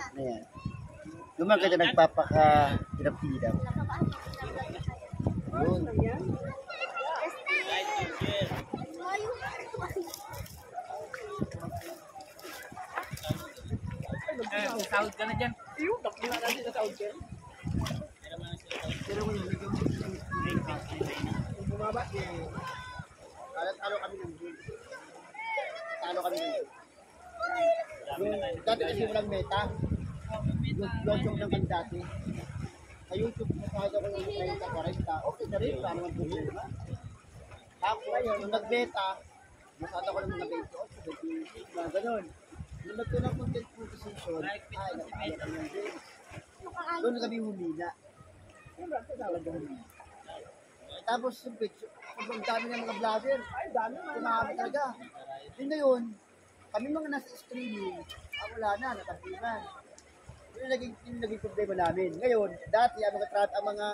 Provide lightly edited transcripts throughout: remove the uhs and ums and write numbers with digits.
Maliit na yan. Gumaganda nagpapaka-hirap-hirap. Yun. Sahod ka na dyan. Iyo, nakita natin sa sahod ka. Pero mo yun, bumaba eh. Talo kami ng game. Talo kami ng game. Dati kasi walang meta. Yung lang kami dati. Sa YouTube, nakahada ko yung 30-40. Okay na rin, wala naman problema. Ako ngayon, nung nag-beta, nakahada ko ng mga 28, 28, gano'n. Nung nagkaroon ng content position, ay, nakahada ko ng game. Doon kami humina. Tapos, ang dami ng mga vlogger, kumahami talaga. Yun na yun, kami mga nasa streaming, wala na, natapinan. Yun yung naging problema namin. Ngayon, dati ang mga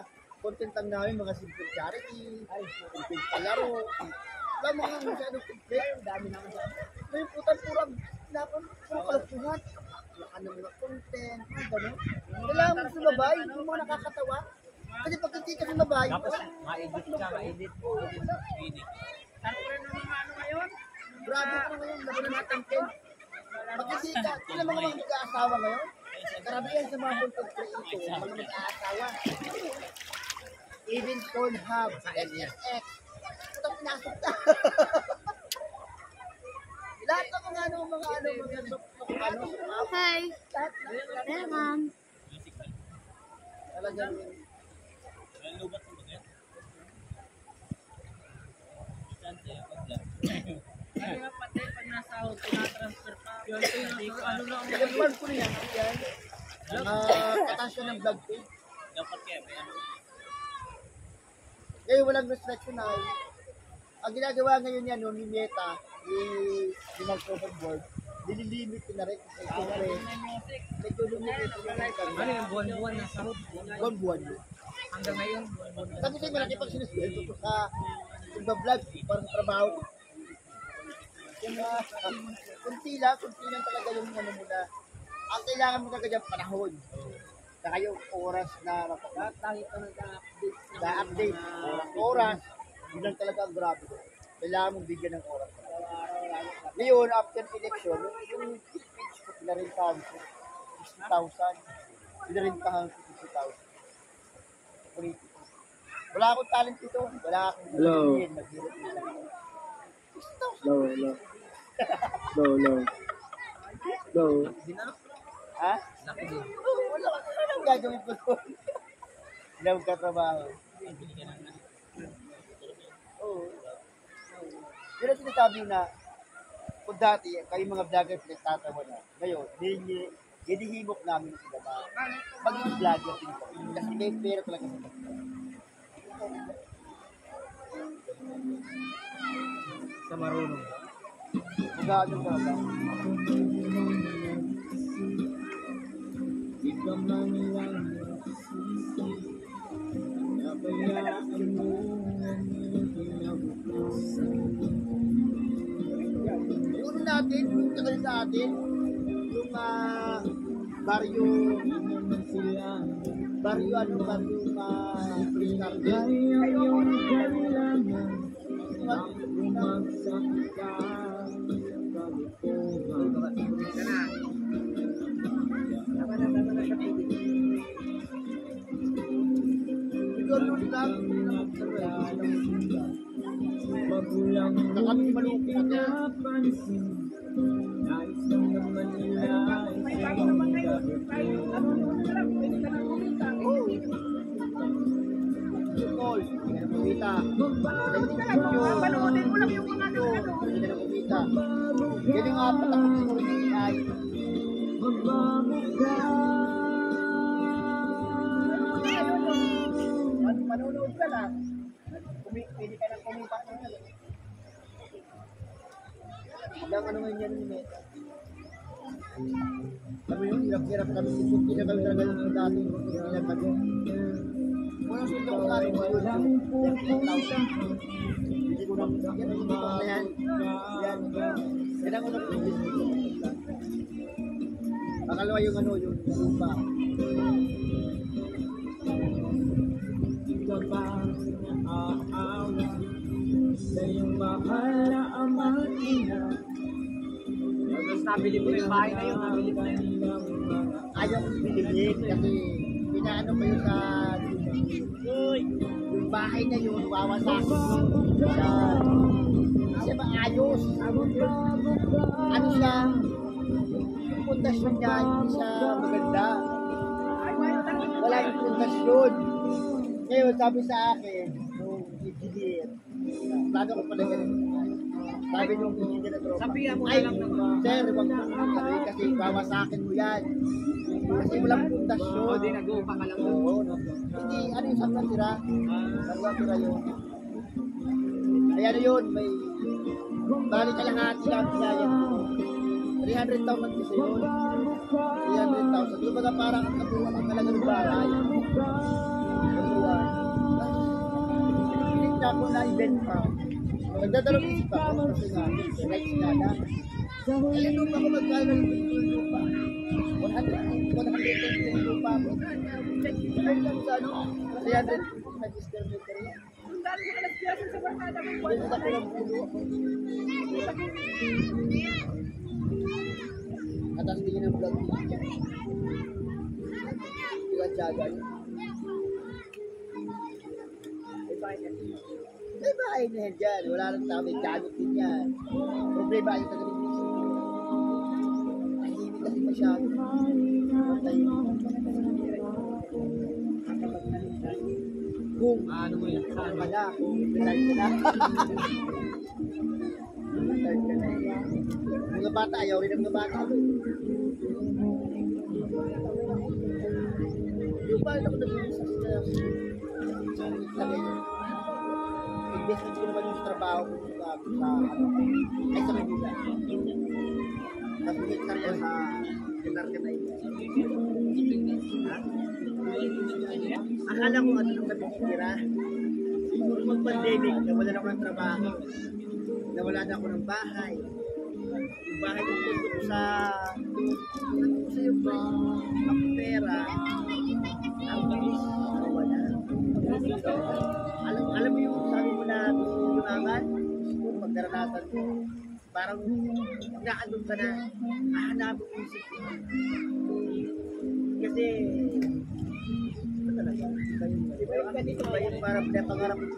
content lang namin, mga simple charity, content palaro, wala mga masyadong content, dami naman sa ngayon, putang-purang, puro kalupuhan. Wala ng mga content, gano'n. Kailangan mo sumabay, yung mga nakakatawa. Kasi pag hindi ka sumabay, Ma-edit ka, ma-edit. Ano rin ang mga ano ngayon? grabe ka ngayon, laban ng mga content. Pag hindi ka, sila mga mag-aasawa ngayon, karamihan sa mga content creator, mga mag-aasawa. Even Pornhub, SSX, ito pinasok na. Lahat ng mga Hi. Welcome. talagang Ano nga pati, pag nasahod, tinatransfer pa. Ano lang ang nag-vlog ko niyan. Patasya ng vlog ko. dapat kaya ba yan? Eh, walang restriction na. Ang ginagawa ngayon yan, yung Meta, yung Microsoft Board, dililimit ko na rin. Siyempre, medyo lumit ito yung Ano yung buwan-buwan na sahod? buwan-buwan. Hanggang ngayon, buwan-buwan. Kasi sa'yo malaki pag sinusweldo ko sa pagbablog, parang trabaho. Yung kunti lang talaga yung ano muna. Ang kailangan mo talaga dyan panahon. Saka yung oras na Lagi ka nag-update. na-update. Oras, yun lang talaga ang grabe. Kailangan mong bigyan ng oras. Ngayon, after election, yung page ko pinarintahan ko, 60,000. Pinarintahan ko 60,000. Politiko. Wala akong talent dito. Wala akong sabihin. Maghirap na lang. 60,000. Low. Ha? Laki din. Wala akong gagawin ko doon. Hindi akong katrabaho. Oo. Yun ang sinasabi na kung dati, kayo mga vlogger pinagtatawa na. Ngayon, hinihimok namin sila na maging vlogger din ko. Kasi may pera talaga sa pagkakas. Sa marunong. Mag-aano talaga. Yung natin, yung tagal sa atin, yung baryo kami malupot na. Call, hindi ka na kumita. Panoodin mo lang yung mga Hindi ka na kumita. Yan yung apat ang pagkakulit ay panonood ka lang. Pwede ka na kumita na nga. Ilang ano ngayon yan yung meta. Sabi yun, hirap-hirap kami. Hindi na kami talaga yung dati. Ilang kami. Unang sundo ko kami. 30,000. Hindi ko na. Yan ang ito na yan. Yan. Yan ang unang sundo. Pangalawa yung ano, yung lupa. Ikaw ba naaawa sa iyong mahal na ama't ina? Tapos nabili mo yung bahay na yun, nabili mo na yun. Ayaw kong bilhin kasi pinaano ko yun sa yung bahay na yun, wawasak. Kasi maayos. Ano siya? Yung pundasyon niya, hindi siya maganda. Wala yung pundasyon. Ngayon, sabi sa akin, nung engineer, plano ko pala ganun. Sabi nung engineer na tropa, Sabihan mo na ay, lang naman. sir, wag mo sabi kasi wawasakin mo yan. Kasi walang pundasyon. O, di nag-uupa ka lang. Oo. Hindi, ano yung sampang tira? Sampang tira yun. Kaya ano yun, may balik kalahati lang yan. 300,000 kasi yun. 300,000. Yung baga parang ang kapuha ng talaga ng bahay. Kapuha. Hindi na ako na event pa. Nagdadalong isip ako kasi nga, rights nga na. Kaya nung ako magkagaling yung lupa. 100 yung lupa ko. Kaya lang sa ano, 300 register meter yan. Dito sa kulang pulo ako. Atas tingin ng vlog niya. Tiga-tiyaga niya. May bahay na yan dyan. Wala lang tao. May gamit din yan. Problema yung tagaling ng city. Tahimik kasi masyado. Kung ano mo yun, ano ka na, kung retired ka na. Retired ka na. Mga bata, ayaw rin ang mga bata. Yung ba ako nag-business sa investment ko naman yung trabaho ko sa ay sa Manila. Tapos nag-start ko sa Gitarca na yun. Akala ko ano nung nabitira. Siguro mag-pandemic, nawala na ako ng trabaho. Nawala na ako ng bahay. Yung bahay ng pundo ko sa yung pera. Ang bilis, nawala. Alam mo yung sabi mo na gusto mo yumaman? Gusto mo magdaranasan mo. Parang naandun ka na, hahanapin mo yung isip mo. Kasi, ito talaga, iba yung parang pinapangarap mo.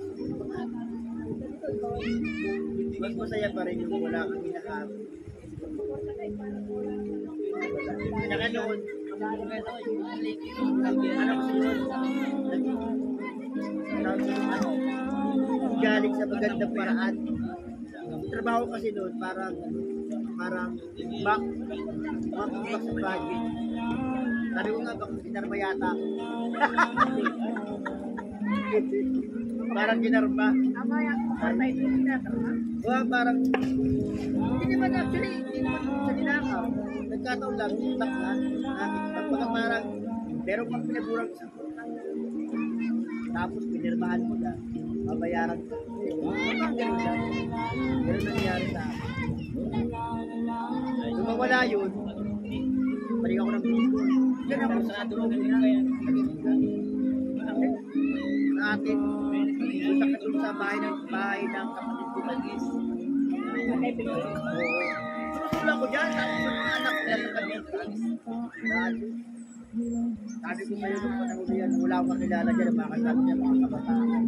Mas masaya pa rin yung wala kang hinahanap. Saka noon, ano kasi yun, galing sa magandang paraan. Trabaho kasi doon parang back sa project. Sabi ko nga baka ginarma yata ako. Parang ginarma. Parang hindi naman actually hindi naman sa dinakaw. Nagkataon lang back na. Parang meron pang pinaburang sa tapos pinirmahan mo na, mabayaran ka. Ganun lang. Ganun nangyari sa akin. Nung mawala yun, balik ako ng Bicol. Diyan ako sa atin. Sa atin, doon sa bahay ng kapatid ko Bagis. Susulang ko dyan, tapos sa mga anak ko sa Cavite. Sabi ko sa'yo nung panahon na yan, wala akong kakilala dyan, baka sabi niya mga kabataan.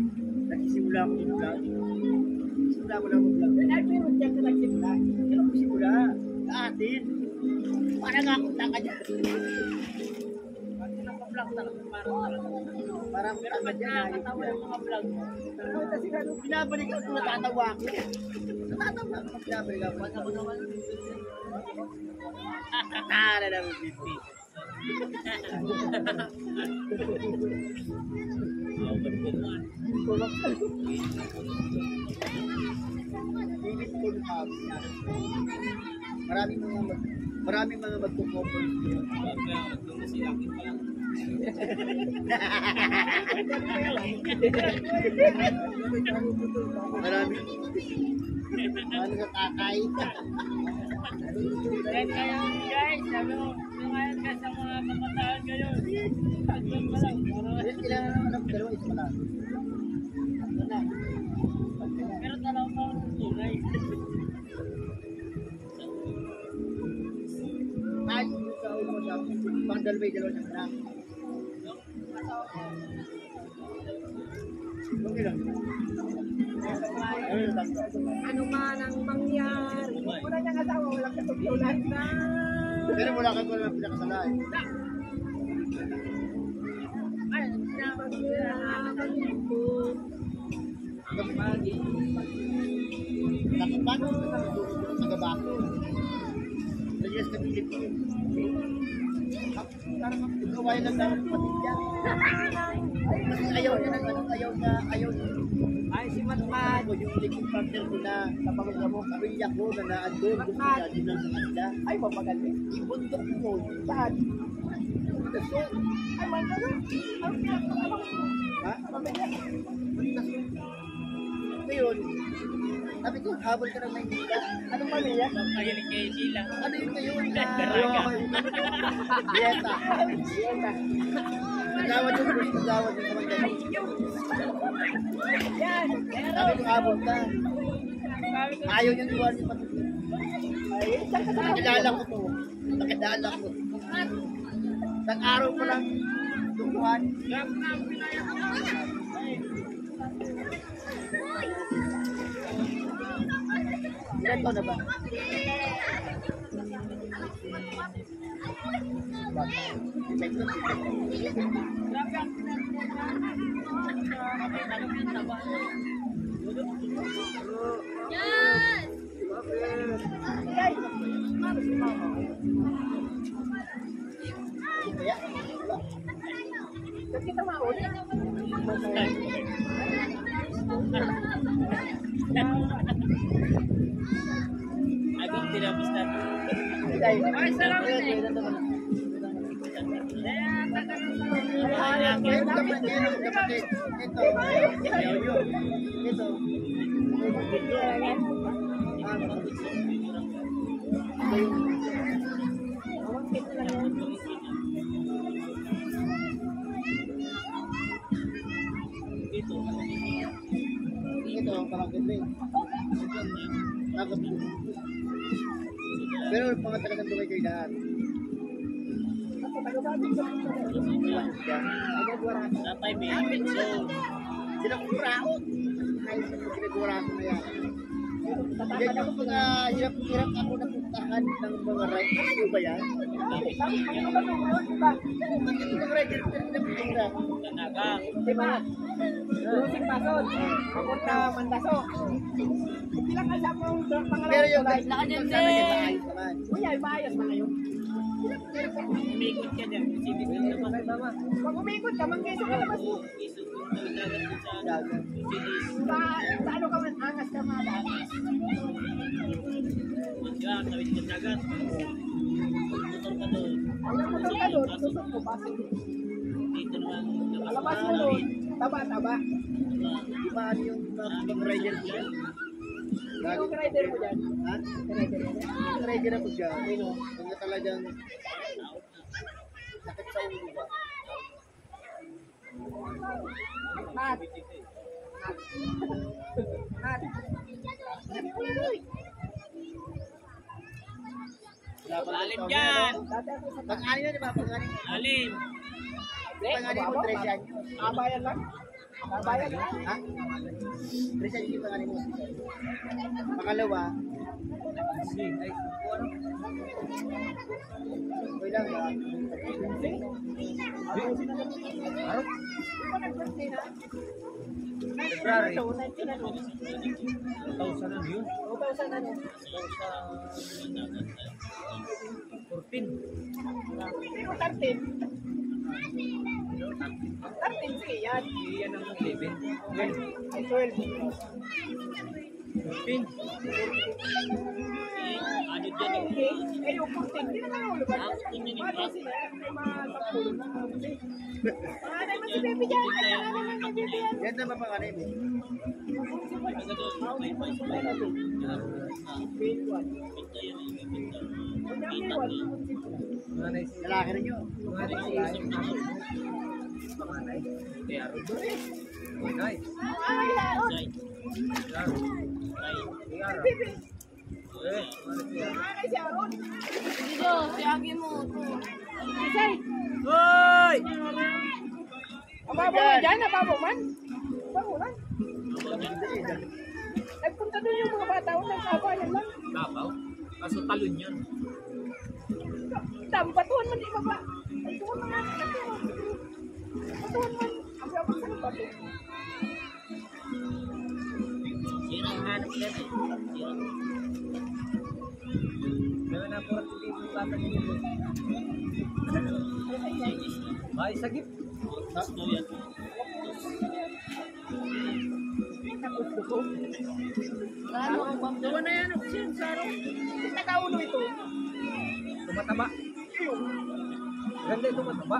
Nagsisimula ako yung vlog. Nagsisimula ko lang yung vlog. Ay, pero dyan ka nagsimula. Yan ako simula. Sa atin. Parang ako taka dyan. Parang taka dyan. Nakakatawa yung mga vlog mo. Binabalik ako kung natatawa ako. Natatawa ako. Binabalik ako. Ako naman. Kakara naman, Bibi. Maraming mga magpo-focus dito. Maraming ano sa tatay. Kaya guys, sabi mo, ngayon kasi sa mga kabataan ngayon. Hanggang pa lang. Ilan na naman, dalawa isa pala. Ano na? Pero talaw pa ang tunay. Ay, sa ulo ko siya. Pang dalawa niya na. Okay lang. Ano man ang mangyari. Wala niyang asawa, walang katutulad na. Pero wala ka ko lang pinakasalay. Ay, napagyaman ko. Tapos paano ko sa gabako? Nagyas na pilit ko. Parang gaway lang daw ng patilya. Kasi ayaw niya ng ano, ayaw niya. Ay, si Matmat. Ako yung leading partner ko na kapag mo, pamilya ko na naandun. Gusto niya din lang sa kanila. Ay, mapagaling. Ibundok mo. Saan? So, Ay, man ka na. ha? Ngayon, sabi ko, habol ka ng Maynila. Anong pamilya? Magaling kayo sila. Ano yun ngayon? Daraga. Dieta. Nagawad yung gusto, nagawad yung kamang galing. Sabi ko, habol ka. Ayaw niyang iwan yung patuloy. Nakilala ko to. Nakilala ko. Nag-araw ko lang dukuhan. Ilan to na ba? Yes! Kaya, Kita mauli. Agong tinapos na. ay, salamat eh. Kapatid, ito. Ayaw yun. Ito. Ito, pamangkin rin. Pero mga talagang tuloy kayo lahat. Napay may penso. Sinakuraot. Ay, sinakuraot na yan. Yan yung mga hirap ako napuntahan ng mga rider. Ano ba yan? Mga rider ko na pinapura. Kanaga. Diba? Cruising pasod. Papunta Mandaso. Ilang alam mo ang pangalan? Pero yung Tulay. sana yun maayos naman. Uy, ay maayos na ngayon. Umikot ka dyan. Sibig ka naman. Pag umikot ka, mangkeso ka labas mo. Isot kung talagang sa Dagat. Silis. Sa ano ka man, angas ka mada. Masya, tawid ka dagat. Motor ka doon. Ang motor ka doon, susok mo, basig. Dito naman. Alabas mo doon, taba-taba. Di ba ano yung mga rider ko yan? Yung rider mo dyan. Ha? Rider mo dyan. Yung rider ako dyan. Ano? Kung talagang sakit sa ulo ba? Mat. Mat. Lalim dyan. Dati ako sa Pang-ani na, di ba? Pang-ani. Lalim. Pang-ani mo, 13 años. Kabayan lang. Kabayan lang. Ha? 13 años yung pang-ani mo. Pangalawa, okay lang ba? Di ba nag-birthday na? February. 19 na nun. 1,000 na yun. 2,000 na nun. 14. Pero 13. 13 sige yan. Iyan ang 11. Ay 12. 14. Ano dyan yung Okay. Eh yung 14. Hindi na kayo lugar. Mati sila. May mga kapulong na. Ah, naman si Baby dyan. Ay, naman si Baby yan. Yan na ba pang-ani mo? May pagsulay na doon. Grade 1. Kunyang may 1. Manay si... Lalaki rin yun. Manay si... Pamanay. Kaya rin. Manay. Ay, laon. Kaya rin. Eh, manay siya. Ay, si Aaron. Dito, siyagi mo. Isay. Hoy! Ababo mo dyan, ababo man. Ababo lang. Nagpunta doon yung mga bata, nagkabayan lang. Dabaw? Kaso talon yan. Batuhan man di baba. Batuhan man natin. Batuhan man. Ang sabang sa bato. Sirang hanap yan eh. Kaya na po natin dito yung bata niyo. Ay, sagip. Gusto yan. Gawa na yan. Saro. Nagkaulo ito. Tumataba. Ganda ito mataba.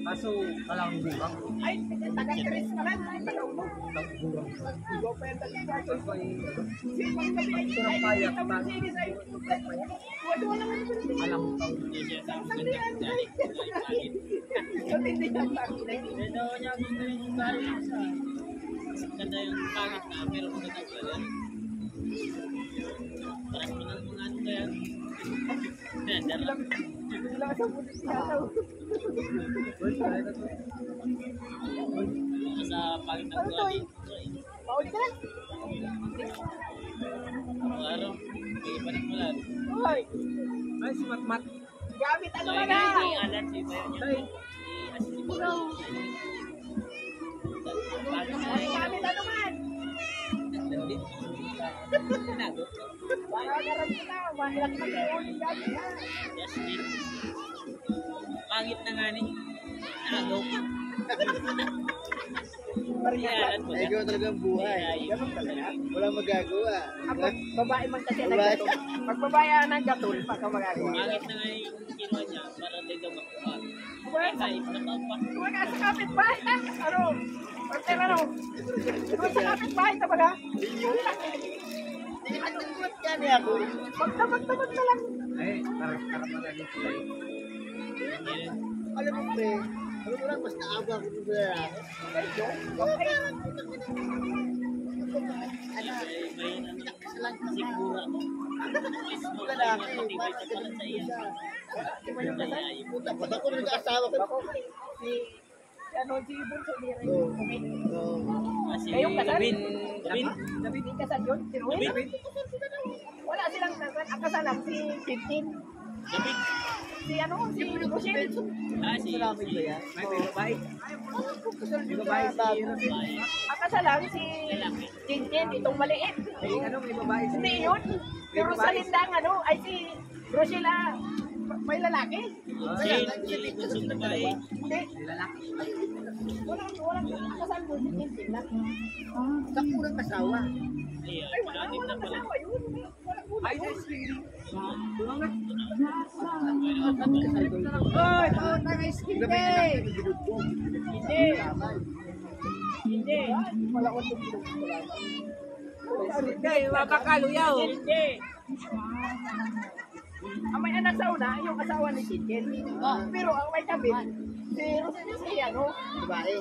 Kaso, walang bubang. Ay, taga-Chris ka lang. Ay, tagaulo. Nagburang. Go pa yung taga-Chris. Ito ay Sige, kami ay Surang payat. sige sa'yo. Wala naman ito. alam tao. Sandihan. Hindi yan pangilay. Pero niya gusto yung gari sa ganda yung pangit na pero maganda pa yan. Parang mga ano kaya. Tender lang. Wala sa pulis yata. Sa pangit na Ano to eh? Pauli ka lang. araw. Hindi pa rin wala. Hoy, Ay, si Matmat. gamit ano ka Ay, na? ay, alat si Bayo niya. Ay, Ay, gamit ano man? Para garap na. Mahirap na kayo yung gamit na. Pangit na nga ni. Agaw ka. Marialan mo Ay, ikaw talaga ang buhay. Walang magagawa. Pag babae man kasi naggatol. Pag babae ang naggatol, pagka magagawa. Pangit na nga yung kinuha niya para di ka makuha. Well, Kahit na pa. huwag ka sa kapitbahay. Ano? Partner ano? Huwag sa kapitbahay ka ba ka? Hindi ka nagkulat ka niya ako. Magdamag-damag na lang. ay, karap na rin sila. Alam mo pre, alam mo lang, mas naawa ko dun sa lalaki. Siguro ako. Lalaki, Matibay ka pala sa iya. puta, ba't ako nag-asawa ko? Si ano, si Ibon sa Lira. Oo. Okay. Oo. Kasi Kayong kasal? Gabin. Hindi kasal yun? Si Ruel? Gabin. Wala silang kasal. Ang kasalan si 15. Gabin. Si ano, si Rochelle. Si Salamin ba yan? May babae. Kasal May yung babae si babae. Ang kasalan si Jinjin, itong maliit. May ano, may babae si... Hindi yun. Si Rosalinda ang ano, ay si Rochelle, may lalaki. Si Bunsong babae. Hindi. May lalaki. Walang kasal mo si Jinjin lang. Sa kurang asawa. Ayun, Ay, walang walang pala. kasawa yun. Walang Ay, ulo. si... Hoy, taon na ng skin day. Hindi. Hindi. Wala ko itong Hindi, mapakaluyaw. Hindi. Ang may anak sa una, yung asawa ni Jinjin. Pero ang may tabi, si Rosel, si ano, Babae.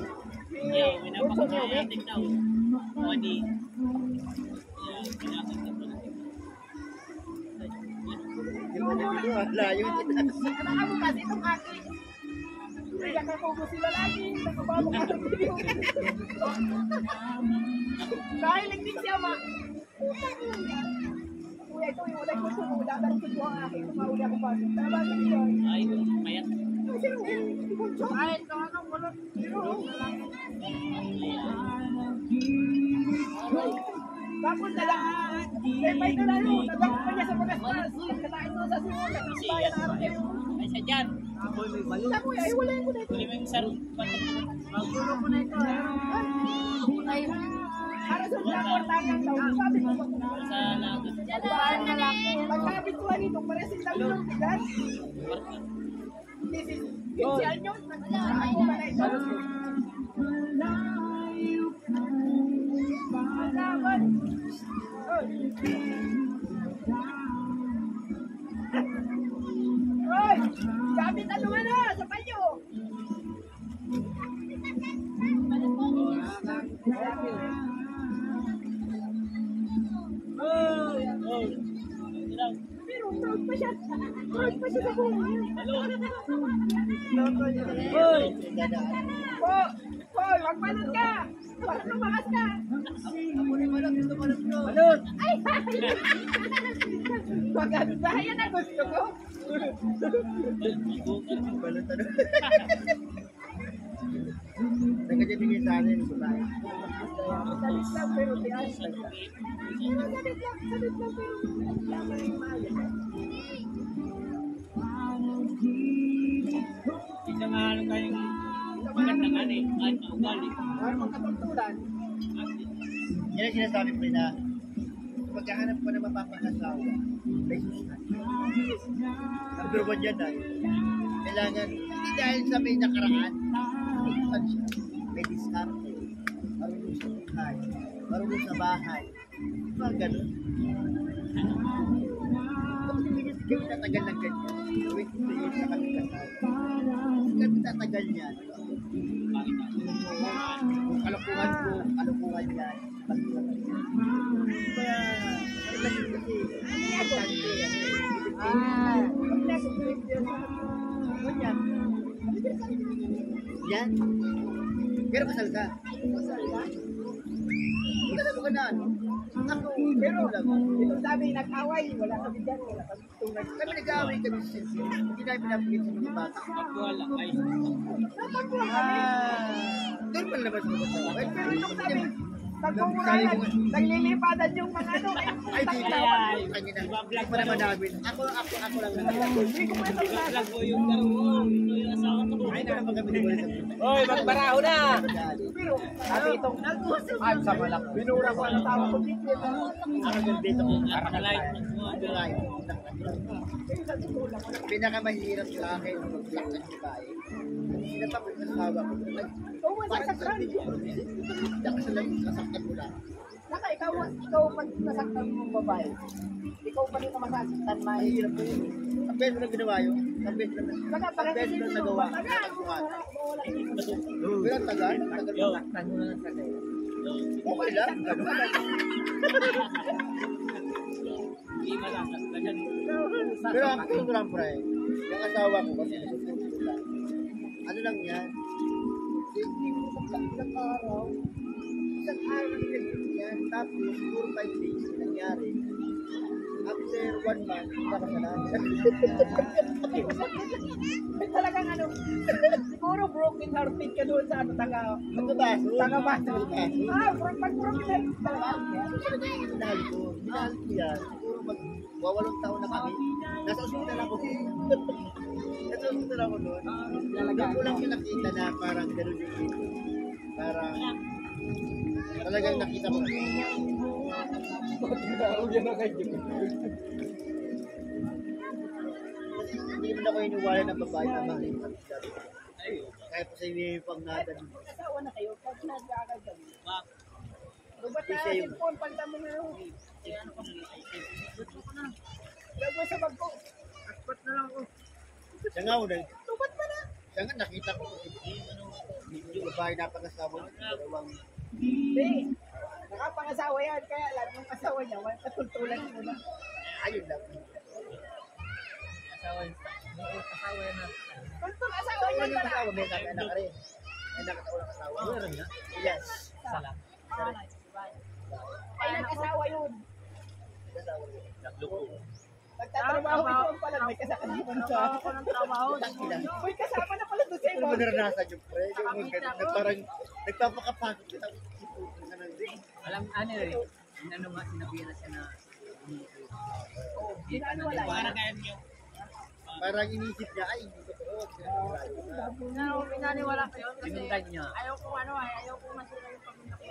si Hindi, Wilson Yomi. minapakamayating daw. Wadi. Di ba naman yun? Layo kita. Anak ako kasi itong aking. Kaya kakubo sila lagi. Nakababang ka ng video. Dahil nagting siya ma. Kuya, ito yung ulay ko sa mga dadang ko ang aking. Kumauli ako pa. Tama ka niyo. Ay, mayat. Ay, ito ano, kulot. Tapos na lang. May na lang yun. Nagawin pa niya sa pagaspas. Katayin mo sa simula. Kasi Bayan na araw. ay siya dyan. Apoy may balo. Sa kuya, ay wala ko na ito. Huli mo yung sarong patong. Magulo ko na ito. Ay, para sa kwartangan daw. Sabi ko ba? Sa lagot. Pagkaan na lang. Pagkabit ko nito, paresin lang yung tigas. Warna. This is 15 anyos. Ako ba na ito? Pagkaban. Palitan mo ano, sa panyo. Pero proud pa siya. Proud pa siya sa buhay niya. Hoy, magbalot ka. Wala lumakas ka. Balot! Ay, maganda yan ang gusto ko. Balot ano? Nagkajabigay sa akin. Salit lang pero tiyan. Salit lang pero tama yung maaga. Isang ano tayong magandang ano eh, kahit na ugali. Para magkatungtulan. Yan ang sinasabi ko rin na pagkahanap ko na mapapakasawa, may susunod. Number one yan na. Kailangan, hindi dahil sa may nakaraan, susunod siya. May diskarte, marunong sa buhay, marunong sa bahay. Mga ganun. Kasi hindi kami tatagal ng ganyan. 22 years na kami kasal. Hindi kami tatagal niyan. Kung kalukuhan ko, kalukuhan yan. Kaya, ano kasi, importante yan. Ganyan. Yan. Pero kasal ka. Wala na ka na. Ako, Pero, lang. itong sabi, nag-away, wala kami dyan, wala kami tunay. Kami nag-aaway kami sa sensi. Hindi namin pinapagit sa mga bata. Magwala ay Napagpuan kami. Doon pa naman sa mga bata. Ay, pero Itong sabi, nagpumuralan, naglilipadan yung mga ano, ay, di na. Kanya na. Hindi pa naman namin. Ako lang naman. Hindi ko pa sa vlog ko yung garo mo, yung asawa ko. Ay, na naman kami nag-ulit sa mga. Hoy, magbaraho na! Pero, sabi itong, ay, sa malak. Binura ko ang tawag ko dito. Ang gandito ko. Nakakalike. Kulay. Pinakamahirap sa akin ang mag-block ng babae. Sila pa kung asawa ko. Ikaw mo Parang nasaktan. Diyak sa lang, sasaktan mo lang. Naka, ikaw pag nasaktan mong babae. Ikaw pa rin na masasaktan, May. Mahirap po yun. Ang beses na ginawa yun. Ang beses na Saka, ang beses na nagawa. Pero ang tagal. Yo. Okay lang. Hindi masasaktan. Pero ang totoo lang, pre. Yung asawa ko kasi nasusunod ko lang. Ano lang yan? Hindi mo sa ilang araw. Isang araw na pinagpili yan. Tapos, siguro 5 days na nangyari. After 1 month, nakasalanan. May talagang ano, siguro broken hearted ka doon sa ano, Tagabaso. Tagabaso. Tagabaso. Pag broken hearted talaga. Minahal ko. Minahal ko yan. Siguro magwawalong taon na kami. Nasa ospital ako. Nasa ospital ako noon. Doon ko lang yung nakita na parang gano'n yung ito. Parang talagang nakita ko. Hindi mo na ko iniwala ng babae na mahalin sa pagkat. Kaya po sa inyo yung pangnadan. Asawa na kayo, pag nag-aaral kami. Bak. Lubat na Isa yun. cellphone, palitan mo na yun. Lagay sa bag ko. Aspat na lang ako. Siya nga una. Lubat pa na. Siya nga nakita ko. Yung babae napag-asawa niya. Dalawang Hindi. Nakapangasawa yan, kaya lahat ng asawa niya, wala katultulan mo na. ayun lang. Kung asawa Wala niya niyang pala. asawa. May anak rin. May anak ako ng asawa. Meron nga? Yes. Ay, nag-asawa yun. Asawa niya. Nagtatrabaho ito pala, may kasama naman siya. Takila. May kasama na pala doon sa Ano iba. mo naranasan yung pre? Yung mga ganun na parang nagpapakapagod kita. Iputin ka ng ring. Alam, ano eh, ano nga, sinabihan na siya na Ginanwala Para yan. kayo niyo. Parang inisip niya, ay, hindi totoo. Pinaniwala ko yun kasi sinundan niya. ayaw ko ayaw ko masira yung pamilya ko.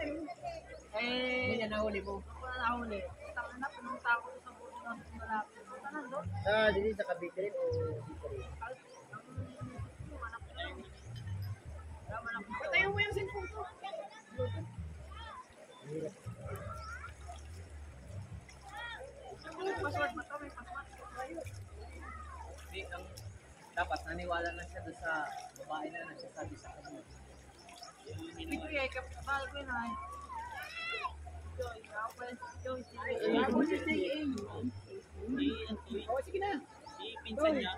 Hindi niya nahuli mo. Ako na nahuli. Tanganap, pumunta ako sa buto ng malapit. Tangan doon. Dili sa Cavite rin o dito rin? Patayo mo yung cellphone ko. May password ba ito? May password. Dapat naniwala na siya doon sa babae na nagsasabi sa kanya. Oh, sige na. Si pinsan niya,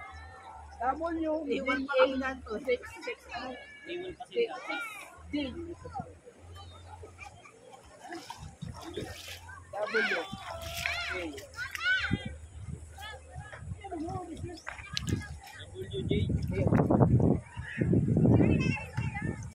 W, Iwan pa A, kami na to. 6, 6, iwan pa sila. D. W.